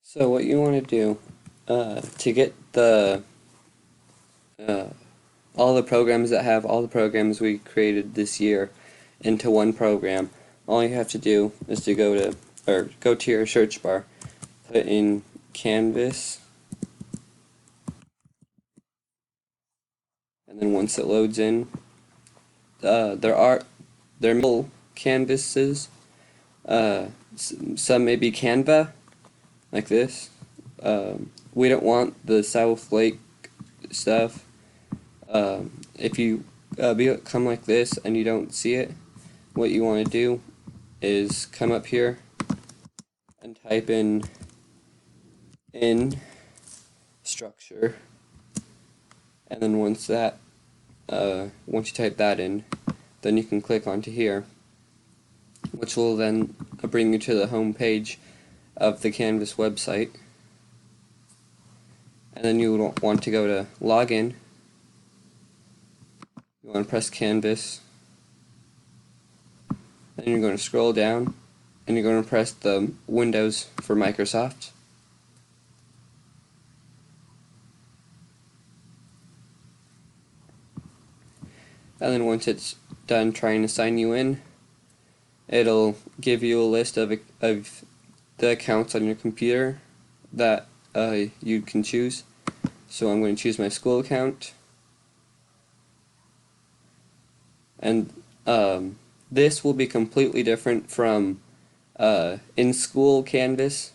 So what you want to do to get the uh, all the programs that have all the programs we created this year into one program, all you have to do is to go to your search bar, put in Canvas, and then once it loads in, there are multiple canvases. Some may be Canva, like this. We don't want the South Lake stuff. If you come like this and you don't see it, what you want to do is come up here and type in structure, and then once you type that in, then you can click onto here, which will then bring you to the home page of the Canvas website, and then you would want to go to login. You want to press Canvas, then you're going to scroll down and you're going to press the Windows for Microsoft. And then once it's done trying to sign you in, it'll give you a list of the accounts on your computer that you can choose. So I'm going to choose my school account, and this will be completely different from in-school Canvas,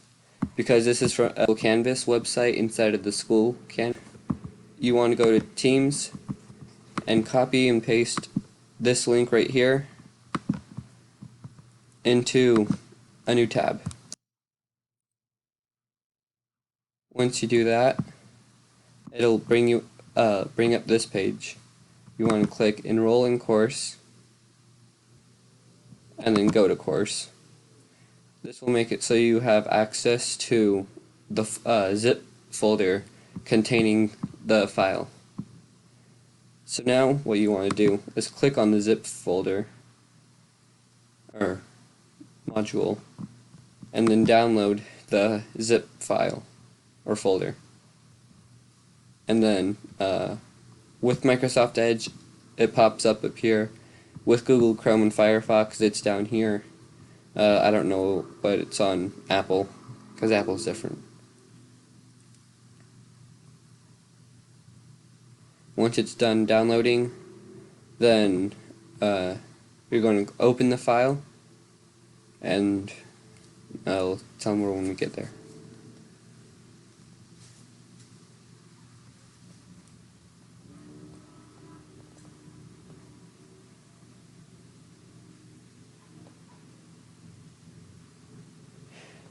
because this is from a Canvas website inside of the school Canvas. You want to go to Teams and copy and paste this link right here into a new tab. Once you do that, it'll bring up this page. You want to click Enroll in Course and then Go to Course. This will make it so you have access to the zip folder containing the file. So now what you want to do is click on the zip folder or module and then download the zip file or folder. And then with Microsoft Edge, it pops up here. With Google Chrome and Firefox, it's down here. I don't know, but it's on Apple, because Apple's different. Once it's done downloading, then you're going to open the file, and I'll tell more when we get there.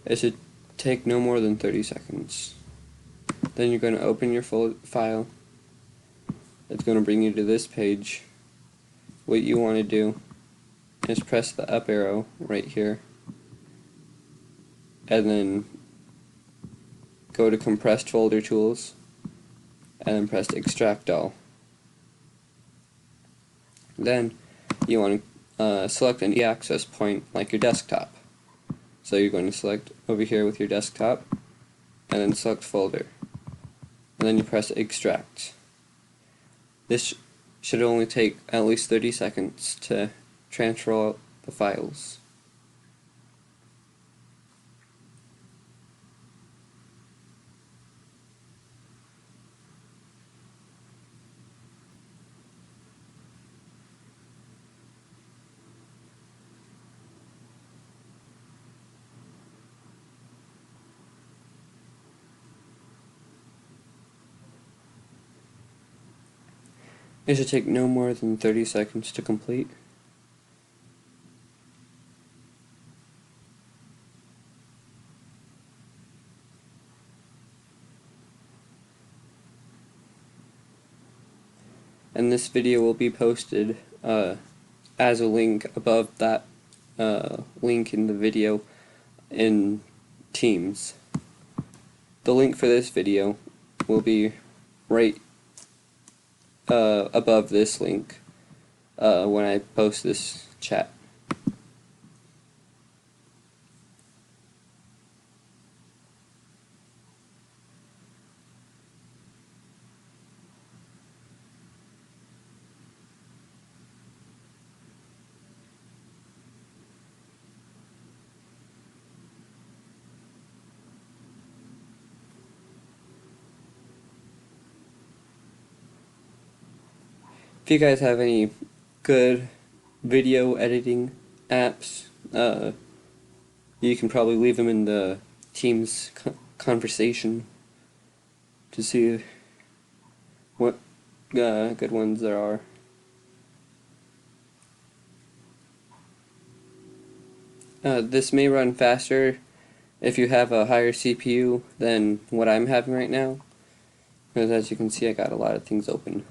It should take no more than 30 seconds. Then you're going to open your file. It's going to bring you to this page. What you want to do is press the up arrow right here, and then go to compressed folder tools, and then press extract all. Then you want to select an e-access point like your desktop. So you're going to select over here with your desktop, and then select folder, and then you press extract. This should only take at least 30 seconds to transfer out the files. It should take no more than 30 seconds to complete. And this video will be posted as a link above that link in the video in Teams. The link for this video will be right above this link when I post this chat. if you guys have any good video editing apps, you can probably leave them in the team's conversation to see what good ones there are. This may run faster if you have a higher CPU than what I'm having right now, because as you can see I got a lot of things open.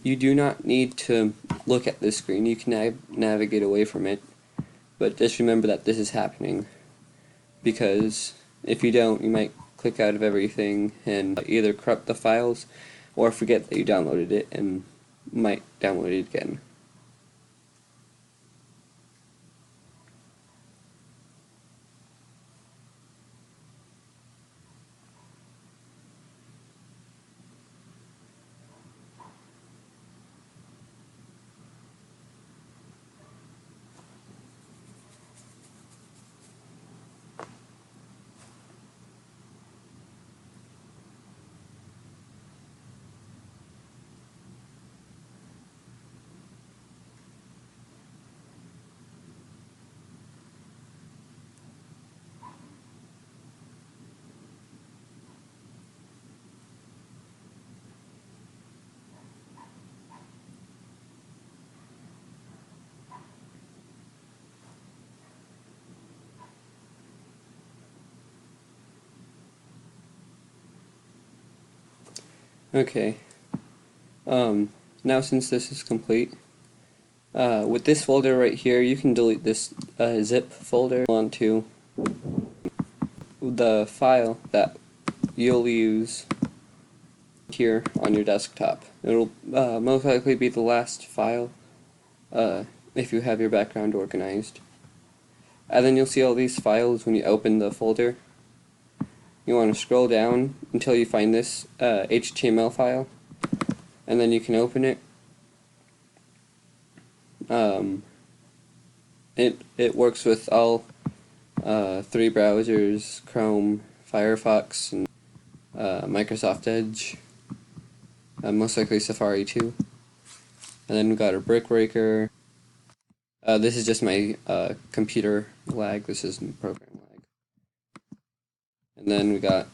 You do not need to look at this screen, you can navigate away from it, but just remember that this is happening, because if you don't, you might click out of everything and either corrupt the files or forget that you downloaded it and might download it again. Okay, now since this is complete, with this folder right here, you can delete this zip folder onto the file that you'll use here on your desktop. It'll most likely be the last file if you have your background organized. And then you'll see all these files when you open the folder. You want to scroll down until you find this HTML file, and then you can open it. It works with all 3 browsers: Chrome, Firefox, and Microsoft Edge, most likely Safari too. And then we got our brick breaker. This is just my computer lag. This isn't program lag. And then we got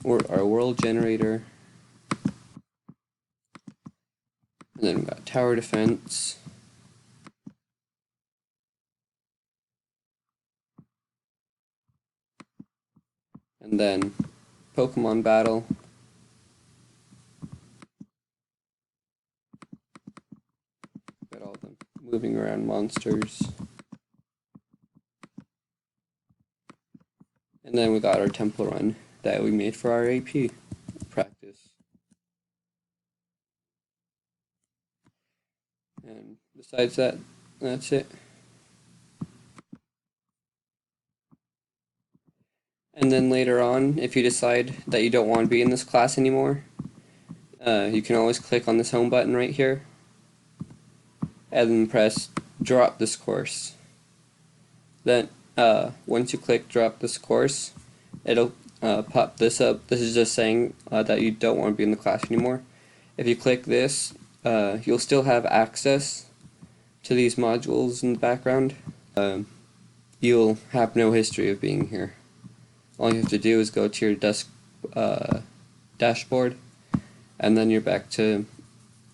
our world generator. And then we got tower defense. And then Pokemon battle. Got all the moving around monsters. And then we got our temple run that we made for our AP practice. And besides that, that's it. And then later on, if you decide that you don't want to be in this class anymore, you can always click on this home button right here and then press drop this course. Then once you click drop this course, it'll pop this up. This is just saying that you don't want to be in the class anymore. If you click this, you'll still have access to these modules in the background. You'll have no history of being here. All you have to do is go to your dashboard, and then you're back to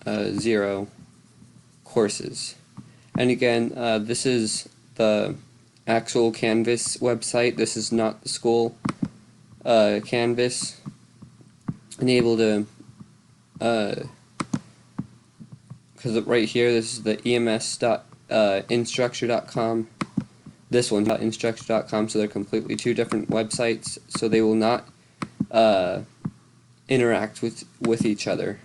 0 courses. And again, this is the actual Canvas website. This is not the school Canvas. And able to, because right here, this is the ems.instructure.com. This one's .instructure.com, so they're completely 2 different websites, so they will not interact with each other.